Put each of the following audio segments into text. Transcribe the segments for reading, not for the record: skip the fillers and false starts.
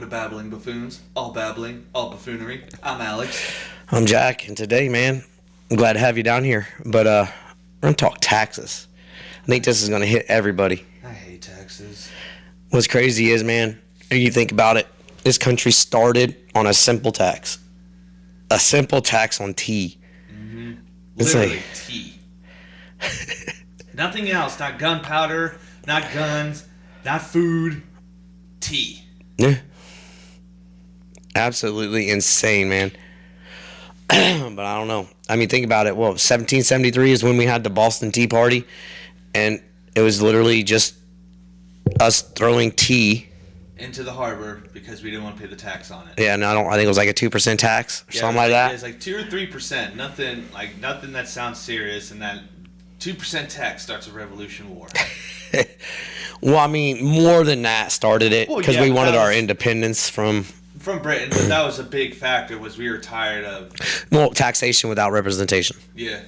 Welcome to Babbling Buffoons. All babbling, all buffoonery. I'm Alex. I'm Jack, and today, man, I'm glad to have you down here. But we're gonna talk taxes. I think this is gonna hit everybody. I hate taxes. What's crazy is, man, if you think about it, this country started on a simple tax on tea. Mm-hmm. It's Literally like tea. Nothing else. Not gunpowder. Not guns. Not food. Tea. yeah, absolutely insane, man. But I don't know. I mean, think about it. Well, 1773 is when we had the Boston Tea Party, and it was literally just us throwing tea Into the harbor because we didn't want to pay the tax on it. Yeah, and I think it was like a 2% tax or something like that. It's like 2 or 3%. Nothing that sounds serious, and that 2% tax starts a revolution war. Well, I mean, more than that started it because we wanted our independence from Britain. But that was a big factor. Was we were tired of taxation without representation. Yeah.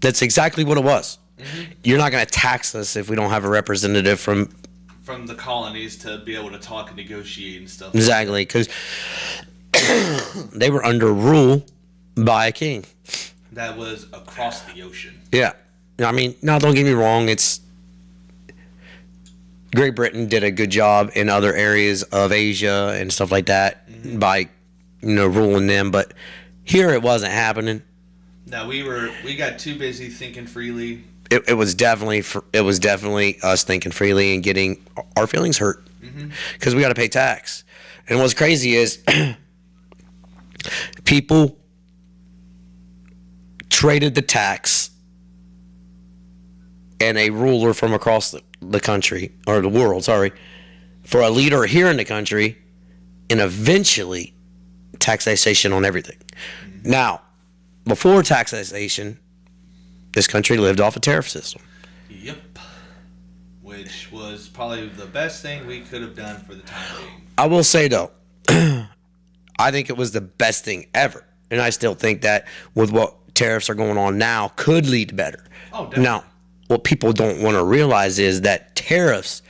That's exactly what it was. Mm-hmm. You're not going to tax us if we don't have a representative from the colonies to be able to talk and negotiate and stuff. Exactly, because they were under rule by a king. That was across the ocean. Yeah. I mean, now don't get me wrong, it's Great Britain did a good job in other areas of Asia and stuff like that by, ruling them, but here it wasn't happening. No, we got too busy thinking freely. It was definitely us thinking freely and getting our feelings hurt because we got to pay tax. And what's crazy is people traded the tax and a ruler from across the country, or the world, for a leader here in the country, and eventually taxation on everything. Now, before taxation, this country lived off a tariff system. Yep. Which was probably the best thing we could have done for the time being. I will say, though, I think it was the best thing ever. And I still think that with what tariffs are going on now could lead to better. Oh, definitely. Now, what people don't want to realize is that tariffs,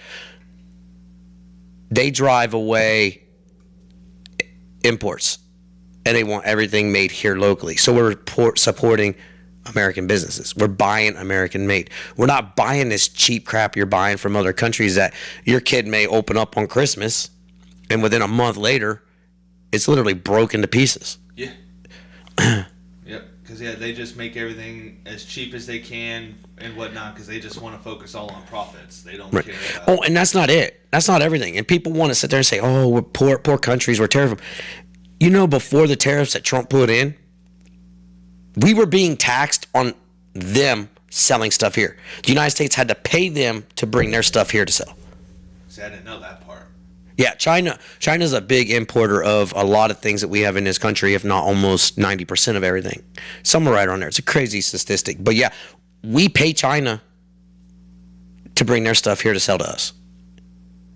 they drive away imports. And they want everything made here locally. So we're supporting American businesses. We're buying American made. We're not buying this cheap crap you're buying from other countries that your kid may open up on Christmas, and within a month later, it's literally broken to pieces. Yeah. Yep. Because they just make everything as cheap as they can and whatnot because they just want to focus all on profits. They don't care about. Oh, and that's not it. That's not everything. And people want to sit there and say, "Oh, we're poor countries. We're terrible." Before the tariffs that Trump put in, we were being taxed on them selling stuff here. The United States had to pay them to bring their stuff here to sell. See, I didn't know that part. Yeah, China's a big importer of a lot of things that we have in this country, if not almost 90% of everything. Somewhere right on there. It's a crazy statistic. But yeah, we pay China to bring their stuff here to sell to us.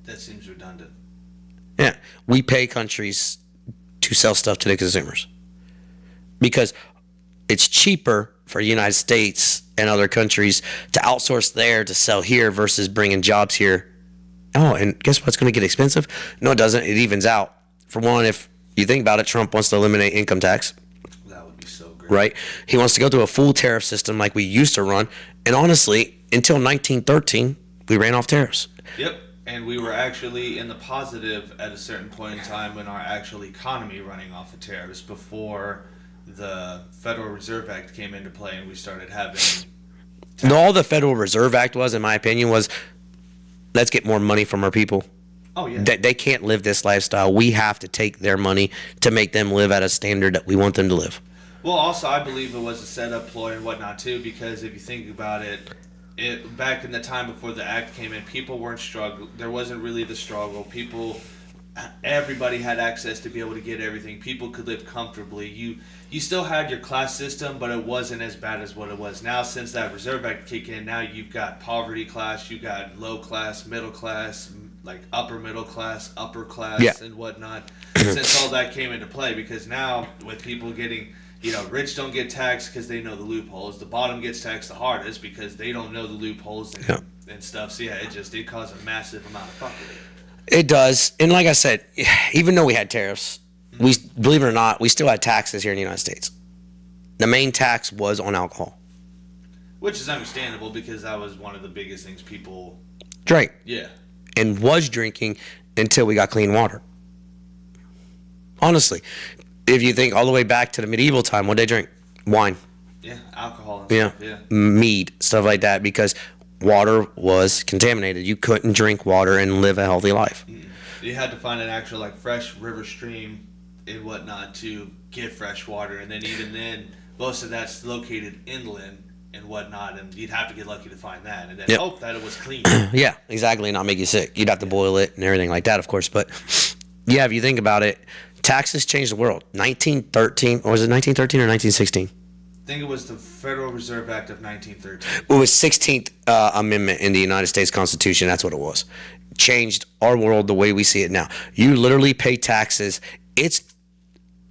That seems redundant. Yeah, we pay countries to sell stuff to the consumers because it's cheaper for the United States and other countries to outsource there to sell here versus bringing jobs here. Oh, and guess what's going to get expensive? No, it doesn't. It evens out. For one, if you think about it, Trump wants to eliminate income tax. That would be so great. Right? He wants to go to a full tariff system like we used to run. And honestly, until 1913, we ran off tariffs. Yep. And we were actually in the positive at a certain point in time when our actual economy running off of tariffs before the Federal Reserve Act came into play and we started having... All the Federal Reserve Act was, in my opinion, was let's get more money from our people. Oh, yeah. They can't live this lifestyle. We have to take their money to make them live at a standard that we want them to live. Well, also, I believe it was a setup ploy and whatnot, too, because if you think about it, back in the time before the act came in, people weren't struggling. There wasn't really the struggle. Everybody had access to be able to get everything. People could live comfortably. You still had your class system, but it wasn't as bad as what it was. Now, since that Reserve Act kicked in, now you've got poverty class, you've got low class, middle class, like upper middle class, upper class, and whatnot. Since all that came into play, because now with people getting... rich don't get taxed because they know the loopholes. The bottom gets taxed the hardest because they don't know the loopholes and stuff. So, yeah, it caused a massive amount of fuckery. It does. And like I said, even though we had tariffs, we believe it or not, we still had taxes here in the United States. The main tax was on alcohol. Which is understandable because that was one of the biggest things people drank. Yeah. And was drinking until we got clean water. Honestly, if you think all the way back to the medieval time, what did they drink? Wine. Yeah, alcohol and stuff. Yeah. Mead, stuff like that, because water was contaminated. You couldn't drink water and live a healthy life. You had to find an actual like fresh river stream and whatnot to get fresh water, and then even then, most of that's located inland and whatnot, and you'd have to get lucky to find that, and then hope that it was clean. Yeah, exactly, and not make you sick. You'd have to boil it and everything like that, of course. But yeah, if you think about it, taxes changed the world. 1913, or was it 1913 or 1916? I think it was the Federal Reserve Act of 1913. It was 16th Amendment in the United States Constitution. That's what it was. Changed our world the way we see it now. You literally pay taxes. It's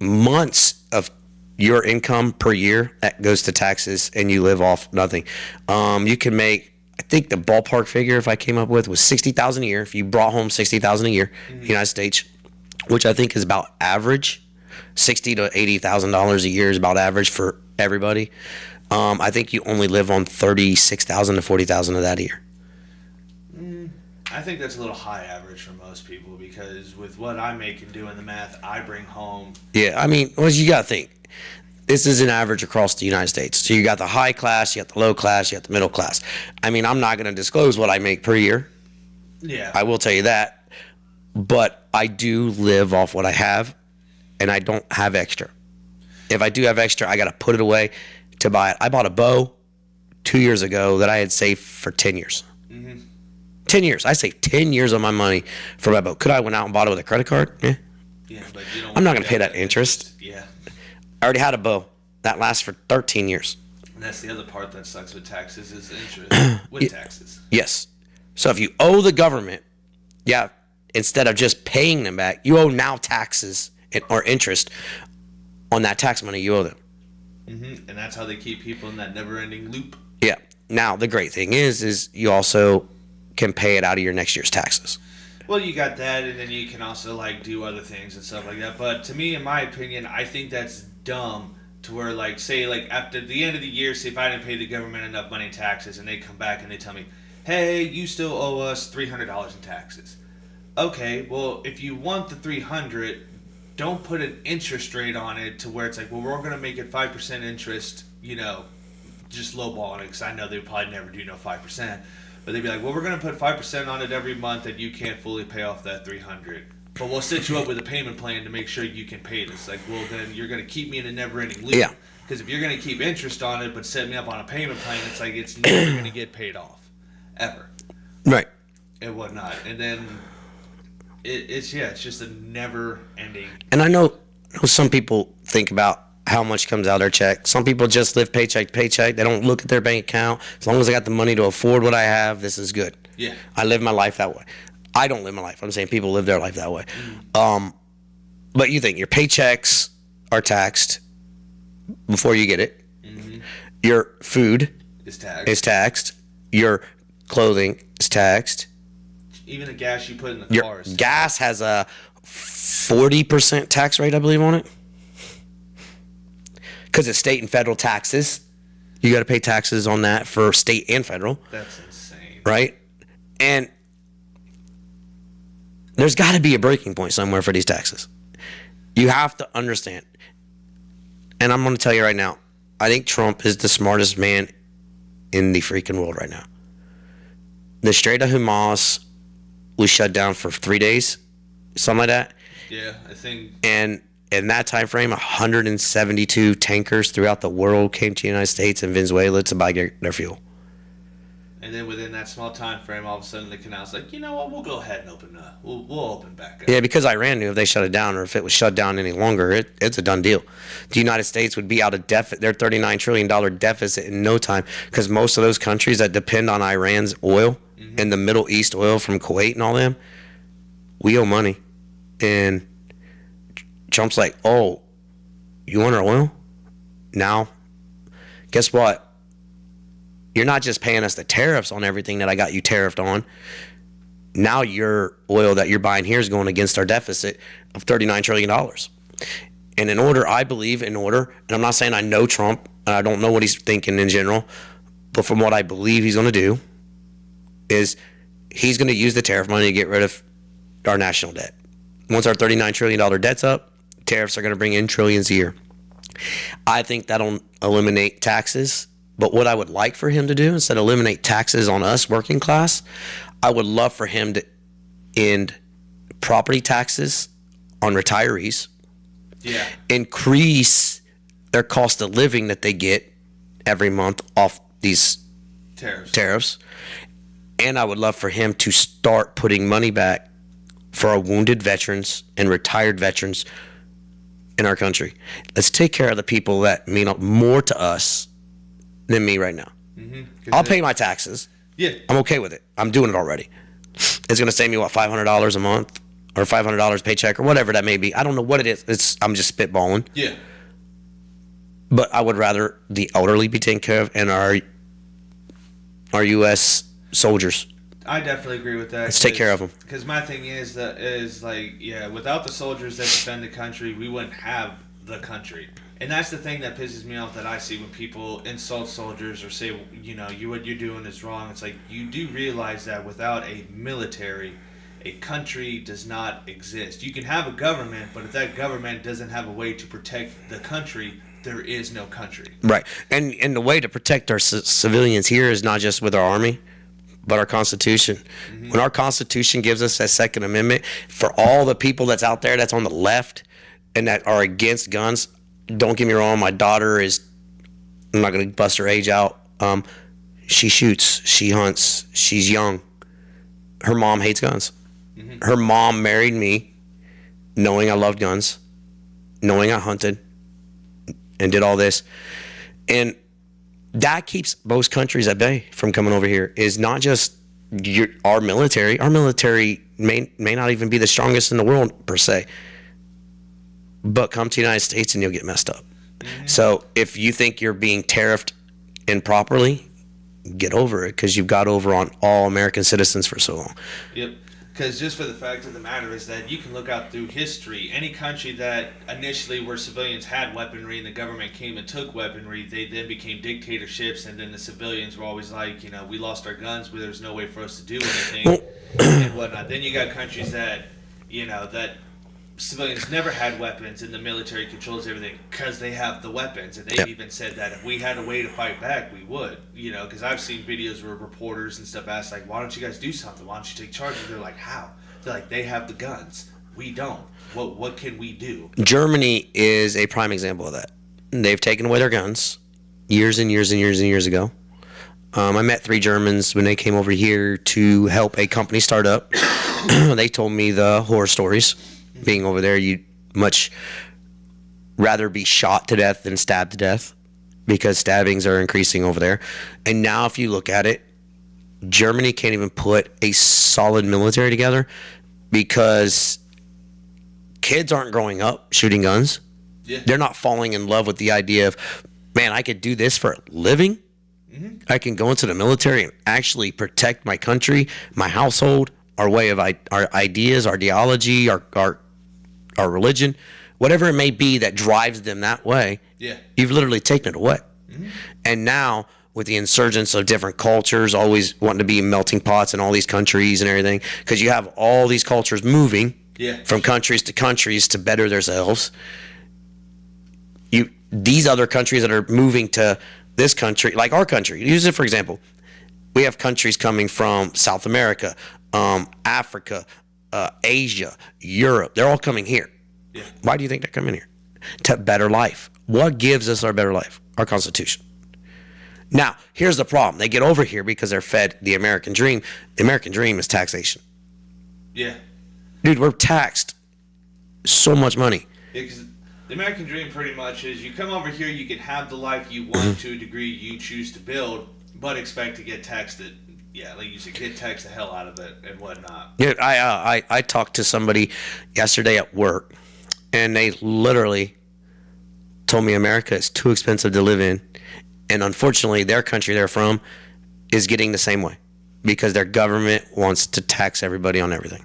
months of your income per year that goes to taxes, and you live off nothing. You can make, I think the ballpark figure if I came up with was $60,000 a year. If you brought home $60,000 a year in the United States, which I think is about average, $60,000 to $80,000 a year is about average for everybody. I think you only live on $36,000 to $40,000 of that a year. I think that's a little high average for most people because with what I make and doing the math, I bring home. Yeah, I mean, well, you got to think. This is an average across the United States. So you got the high class, you got the low class, you got the middle class. I mean, I'm not going to disclose what I make per year. Yeah. I will tell you that. But I do live off what I have, and I don't have extra. If I do have extra, I got to put it away to buy it. I bought a bow 2 years ago that I had saved for 10 years. 10 years. I saved 10 years of my money for my boat. Could I went out and bought it with a credit card? Yeah. Yeah, but you don't. I'm not going to pay that interest. Yeah. I already had a bow that lasts for 13 years. And that's the other part that sucks with taxes is interest with taxes. Yes. So if you owe the government, yeah, instead of just paying them back, you owe now taxes or interest on that tax money you owe them. And that's how they keep people in that never-ending loop. Yeah. Now the great thing is you also can pay it out of your next year's taxes. Well, you got that, and then you can also like do other things and stuff like that. But to me, in my opinion, I think that's dumb. To where like say like after the end of the year, say if I didn't pay the government enough money in taxes, and they come back and they tell me, "Hey, you still owe us $300 in taxes." Okay, well if you want the $300, don't put an interest rate on it to where it's like, well, we're going to make it 5% interest. You know, just lowballing it because I know they probably never do no 5%. But they'd be like, well, we're going to put 5% on it every month and you can't fully pay off that $300. But we'll set you up with a payment plan to make sure you can pay this. Like, well, then you're going to keep me in a never-ending loop. Yeah. Because if you're going to keep interest on it but set me up on a payment plan, it's like it's never going to get paid off. Ever. Right. And whatnot. And then it's just a never-ending. And I know some people think about how much comes out of their check. Some people just live paycheck to paycheck. They don't look at their bank account. As long as I got the money to afford what I have, this is good. Yeah. I live my life that way. I don't live my life. I'm saying people live their life that way. But you think your paychecks are taxed before you get it. Your food is taxed. Your clothing is taxed. Even the gas you put in the car is taxed. Gas has a 40% tax rate, I believe, on it. Because it's state and federal taxes. You got to pay taxes on that for state and federal. That's insane. Right? And there's got to be a breaking point somewhere for these taxes. You have to understand. And I'm going to tell you right now, I think Trump is the smartest man in the freaking world right now. The Strait of Hormuz was shut down for 3 days, something like that. Yeah, I think. And in that time frame, 172 tankers throughout the world came to the United States and Venezuela to buy their fuel. And then within that small time frame, all of a sudden the canal's like, you know what, we'll go ahead and open up. We'll open back up. Yeah, because Iran knew if they shut it down or if it was shut down any longer, it's a done deal. The United States would be out of deficit, their $39 trillion deficit in no time, because most of those countries that depend on Iran's oil and the Middle East oil from Kuwait and all them, we owe money. And Trump's like, oh, you want our oil? Now, guess what? You're not just paying us the tariffs on everything that I got you tariffed on. Now your oil that you're buying here is going against our deficit of $39 trillion. And I believe, and I'm not saying I know Trump, and I don't know what he's thinking in general, but from what I believe he's going to do is he's going to use the tariff money to get rid of our national debt. Once our $39 trillion debt's up, tariffs are going to bring in trillions a year. I think that'll eliminate taxes. But what I would like for him to do, instead of eliminate taxes on us working class, I would love for him to end property taxes on retirees. Yeah. Increase their cost of living that they get every month off these tariffs. And I would love for him to start putting money back for our wounded veterans and retired veterans in our country. Let's take care of the people that mean more to us than me right now. I'll pay my taxes. Yeah. I'm okay with it. I'm doing it already. It's going to save me, $500 a month or $500 paycheck or whatever that may be. I don't know what it is. I'm just spitballing. Yeah. But I would rather the elderly be taken care of and our U.S. soldiers. I definitely agree with that. Let's take care of them. Because my thing is without the soldiers that defend the country, we wouldn't have the country. And that's the thing that pisses me off that I see when people insult soldiers or say, what you're doing is wrong. It's like, you do realize that without a military, a country does not exist. You can have a government, but if that government doesn't have a way to protect the country, there is no country. Right. And the way to protect our civilians here is not just with our army, but our Constitution. When our Constitution gives us that Second Amendment, for all the people that's out there that's on the left and that are against guns, don't get me wrong, my daughter is, I'm not going to bust her age out. She shoots, she hunts, she's young. Her mom hates guns. Her mom married me knowing I loved guns, knowing I hunted and did all this. And that keeps most countries at bay from coming over here, is not just our military. Our military may not even be the strongest in the world per se, but come to the United States and you'll get messed up. So if you think you're being tariffed improperly, get over it, because you've got over on all American citizens for so long. Yep. Because just for the fact of the matter is that you can look out through history. Any country that initially where civilians had weaponry and the government came and took weaponry, they then became dictatorships, and then the civilians were always like, we lost our guns, but there's no way for us to do anything and whatnot. Then you got countries that, that civilians never had weapons and the military controls everything because they have the weapons. And they've even said that if we had a way to fight back, we would, because I've seen videos where reporters and stuff ask, like, why don't you guys do something? Why don't you take charge? And they're like, how? They're like, they have the guns. We don't. What can we do? Germany is a prime example of that. They've taken away their guns years and years and years and years ago. I met 3 Germans when they came over here to help a company start up. They told me the horror stories. Being over there, you'd much rather be shot to death than stabbed to death, because stabbings are increasing over there. And now if you look at it, Germany can't even put a solid military together because kids aren't growing up shooting guns. Yeah. They're not falling in love with the idea of, man, I could do this for a living. I can go into the military and actually protect my country, my household, our way of our ideas, our ideology, our religion, whatever it may be that drives them that way. Yeah, you've literally taken it away. And now with the insurgence of different cultures always wanting to be melting pots in all these countries and everything, because you have all these cultures moving from countries to better themselves. These other countries that are moving to this country, like our country, use it for example. We have countries coming from South America, Africa, Asia, Europe. They're all coming here. Yeah. Why do you think they're coming here? To better life. What gives us our better life? Our Constitution. Now, here's the problem. They get over here because they're fed the American dream. The American dream is taxation. Yeah. Dude, we're taxed so much money. Yeah, because the American dream pretty much is you come over here, you can have the life you want to a degree you choose to build, but expect to get taxed it. Yeah, like you said, get taxed the hell out of it and whatnot. Yeah, I talked to somebody yesterday at work, and they literally told me America is too expensive to live in, and unfortunately, their country they're from is getting the same way. because their government wants to tax everybody on everything.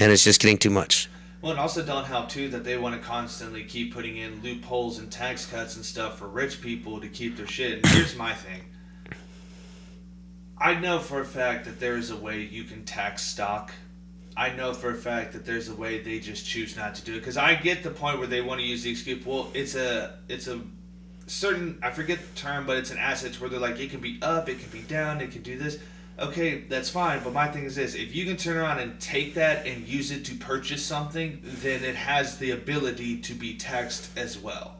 And it's just getting too much. Well, and also don't help too that they want to constantly keep putting in loopholes and tax cuts and stuff for rich people to keep their shit. And here's my thing. I know for a fact that there is a way you can tax stock. I know for a fact that there's a way they just choose not to do it. Because I get the point where they want to use the excuse, well, it's a certain, I forget the term, but it's an asset where they're like, it can be up, it can be down, it can do this. Okay, that's fine, but my thing is this. If you can turn around and take that and use it to purchase something, then it has the ability to be taxed as well.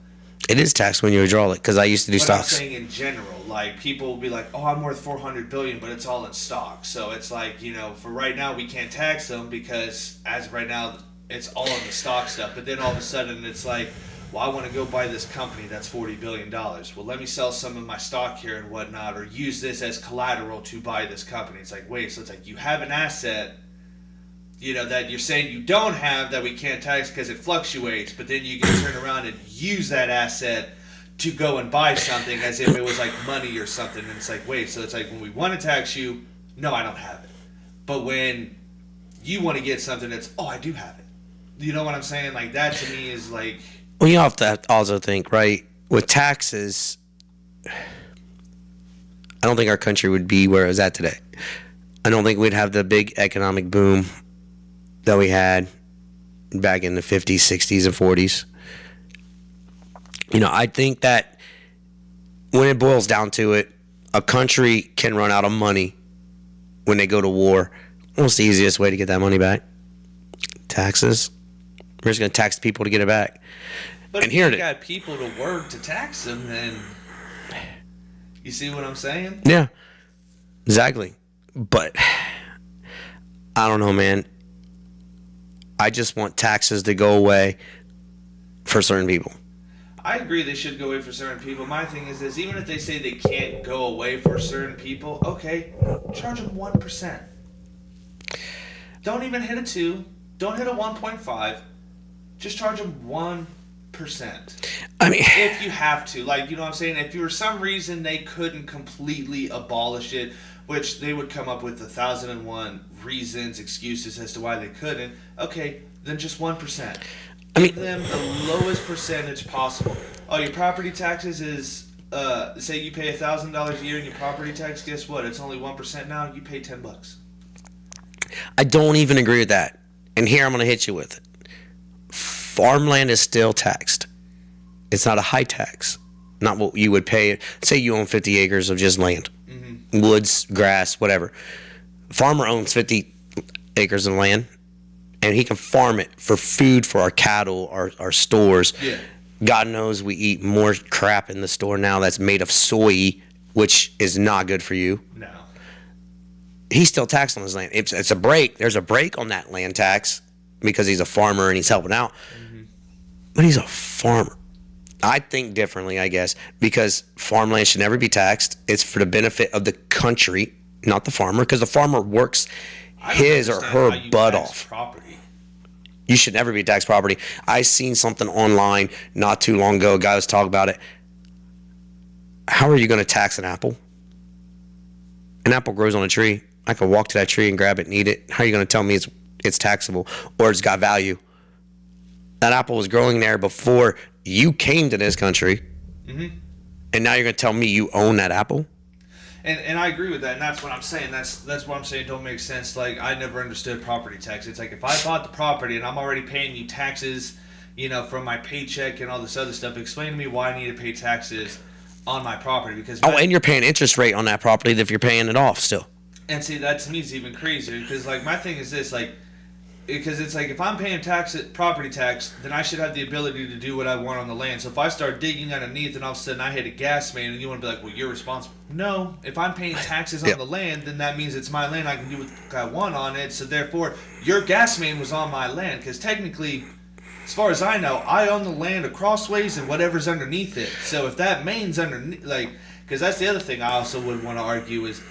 It is taxed when you withdraw it, because I used to do But stocks. I'm saying in general, like, people will be like, oh, I'm worth $400 billion, but it's all in stock. So it's like, you know, for right now, we can't tax them because as of right now, it's all in the stock stuff. But then all of a sudden, it's like, well, I want to go buy this company that's $40 billion. Well, let me sell some of my stock here and whatnot, or use this as collateral to buy this company. It's like, wait, so it's like you have an asset, you know, that you're saying you don't have that we can't tax because it fluctuates, but then you can turn around and use that asset to go and buy something as if it was like money or something. And it's like, wait, so it's like when we want to tax you, no, I don't have it. But when you want to get something that's, oh, I do have it. You know what I'm saying? Like, that to me is like... Well, you have to also think, right, with taxes, I don't think our country would be where it's at today. I don't think we'd have the big economic boom that we had back in the 50s, 60s, and 40s. You know, I think that when it boils down to it, a country can run out of money when they go to war. What's the easiest way to get that money back? Taxes. We're just going to tax people to get it back. But if you got people to work to tax them, then you see what I'm saying? Yeah, exactly. But I don't know, man. I just want taxes to go away for certain people. I agree they should go away for certain people. My thing is this, even if they say they can't go away for certain people, okay, charge them 1%. Don't even hit a 2. Don't hit a 1.5. Just charge them 1%. I mean, if you have to, like, you know what I'm saying? If for some reason they couldn't completely abolish it, which they would come up with 1,001 reasons, excuses as to why they couldn't, okay, then just 1%. Give them the lowest percentage possible. Oh, your property taxes is, say you pay $1,000 a year in your property tax, guess what? It's only 1% now, you pay $10. I don't even agree with that. And here I'm going to hit you with it. Farmland is still taxed. It's not a high tax. Not what you would pay. Say you own 50 acres of just land. Mm-hmm. Woods, grass, whatever. Farmer owns 50 acres of land, and he can farm it for food for our cattle, our stores. Yeah. God knows we eat more crap in the store now that's made of soy, which is not good for you. No. He's still taxed on his land. It's a break. There's a break on that land tax because he's a farmer and he's helping out. Mm-hmm. But he's a farmer. I think differently, I guess, because farmland should never be taxed. It's for the benefit of the country, not the farmer, because the farmer works his or her butt off. Property. You should never be taxed property. I seen something online not too long ago. A guy was talking about it. How are you going to tax an apple? An apple grows on a tree. I can walk to that tree and grab it and eat it. How are you going to tell me it's taxable or it's got value? That apple was growing there before you came to this country, mm-hmm. and now you're going to tell me you own that apple? And I agree with that, and that's what I'm saying. That's what I'm saying don't make sense. Like, I never understood property tax. It's like, if I bought the property and I'm already paying you taxes, you know, from my paycheck and all this other stuff, explain to me why I need to pay taxes on my property. Because and you're paying interest rate on that property if you're paying it off still. And see, that to me is even crazier, because, like, my thing is this, like, because it's like, if I'm paying property tax, then I should have the ability to do what I want on the land. So if I start digging underneath and all of a sudden I hit a gas main and you want to be like, well, you're responsible. No, if I'm paying taxes on the land, then that means it's my land. I can do what I want on it. So therefore, your gas main was on my land, because technically, as far as I know, I own the land acrossways and whatever's underneath it. So if that main's underneath, like, because that's the other thing I also would want to argue is,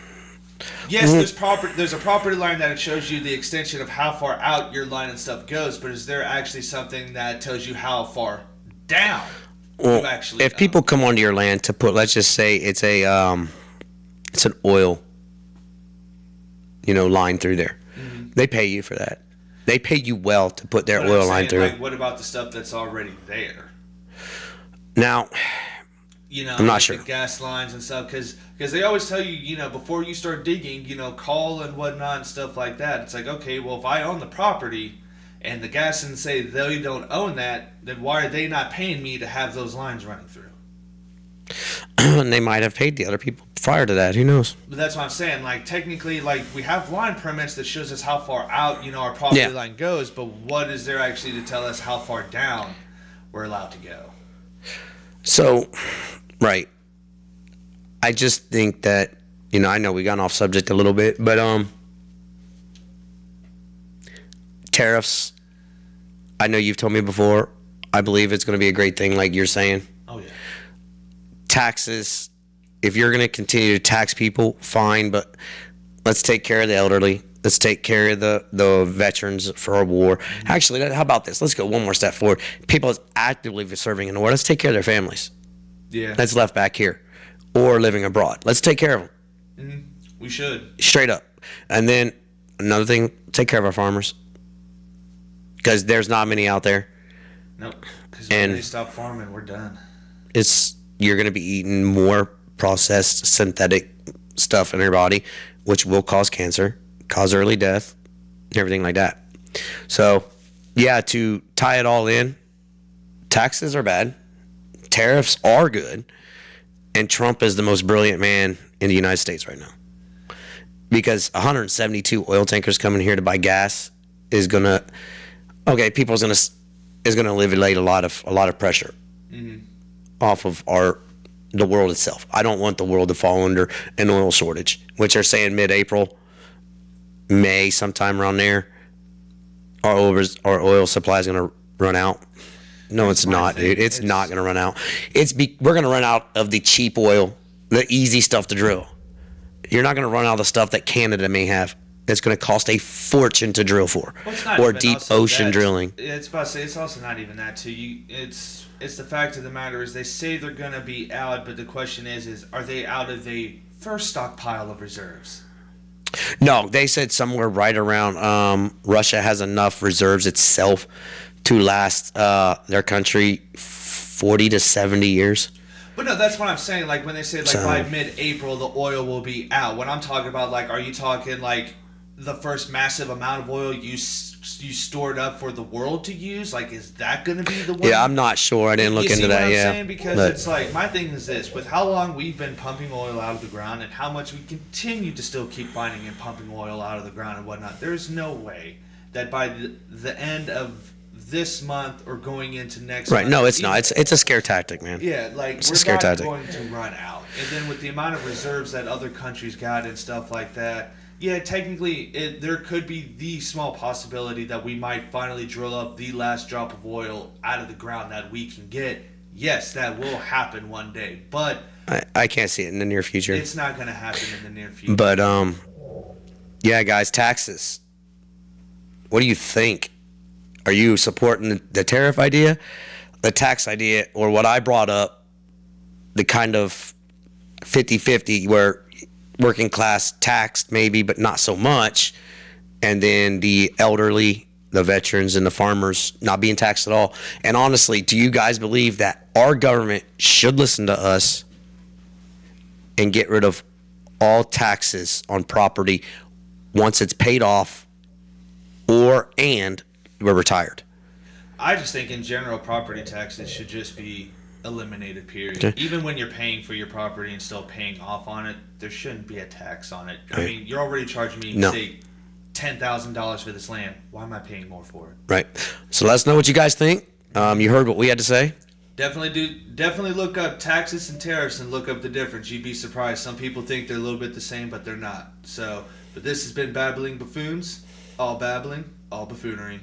yes, there's a property line that it shows you the extension of how far out your line and stuff goes, but is there actually something that tells you how far down you actually if people come onto your land to put, let's just say it's an oil line through there. They pay you for that. They pay you well to put their But oil I'm line saying, through. like, what about the stuff that's already there? Now, I'm not like sure. The gas lines and stuff, because they always tell you, before you start digging, call and whatnot and stuff like that. It's like, okay, well, if I own the property and the gas and say they don't own that, then why are they not paying me to have those lines running through? And they might have paid the other people prior to that. Who knows? But that's what I'm saying. Like, technically, like, we have line permits that shows us how far out, our property line goes, but what is there actually to tell us how far down we're allowed to go? So, right. I just think that, I know we got off subject a little bit, but tariffs, I know you've told me before, I believe it's going to be a great thing like you're saying. Oh, yeah. Taxes, if you're going to continue to tax people, fine, but let's take care of the elderly. Let's take care of the veterans for our war. Actually, how about this? Let's go one more step forward. People that's actively serving in the war, let's take care of their families. Yeah. That's left back here or living abroad. Let's take care of them. We should. Straight up. And then another thing, take care of our farmers. Because there's not many out there. Nope. Because when they stop farming, we're done. You're going to be eating more processed synthetic stuff in your body, which will cause cancer, cause early death, everything like that. So, yeah, to tie it all in, taxes are bad, tariffs are good, and Trump is the most brilliant man in the United States right now. Because 172 oil tankers coming here to buy gas is gonna alleviate a lot of pressure off of the world itself. I don't want the world to fall under an oil shortage, which are saying mid-April, May, sometime around there, our oil supply is going to run out. No, it's not, dude. It's not going to run out. We're going to run out of the cheap oil, the easy stuff to drill. You're not going to run out of the stuff that Canada may have. That's going to cost a fortune to drill for, or deep ocean drilling. It's about to say it's also not even that too. It's the fact of the matter is they say they're going to be out, but the question is are they out of the first stockpile of reserves? No, they said somewhere right around Russia has enough reserves itself to last their country 40 to 70 years. But no, that's what I'm saying. Like when they say by mid-April the oil will be out. What I'm talking about, like, are you talking like the first massive amount of oil you stored up for the world to use? Like, is that going to be the one? Yeah, I'm not sure. I didn't look into that. Yeah, saying? Because it's like, my thing is this: with how long we've been pumping oil out of the ground and how much we continue to still keep finding and pumping oil out of the ground and whatnot, there's no way that by the end of this month or going into next month. Right, no, it's not. It's a scare tactic, man. Yeah, like, we're not going to run out. And then with the amount of reserves that other countries got and stuff like that, yeah, technically, there could be the small possibility that we might finally drill up the last drop of oil out of the ground that we can get. Yes, that will happen one day, but I can't see it in the near future. It's not going to happen in the near future. But yeah, guys, taxes. What do you think? Are you supporting the tariff idea, the tax idea, or what I brought up, the kind of 50-50 where working class taxed maybe, but not so much, and then the elderly, the veterans, and the farmers not being taxed at all? And honestly, do you guys believe that our government should listen to us and get rid of all taxes on property once it's paid off and we're retired? I just think in general property taxes should just be eliminated, period. Okay. Even when you're paying for your property and still paying off on it, there shouldn't be a tax on it. Right. I mean, you're already charging me, say, $10,000 for this land. Why am I paying more for it? Right. So let us know what you guys think. You heard what we had to say. Definitely look up taxes and tariffs and look up the difference. You'd be surprised. Some people think they're a little bit the same, but they're not. So, but this has been Babbling Buffoons. All babbling, all buffoonery.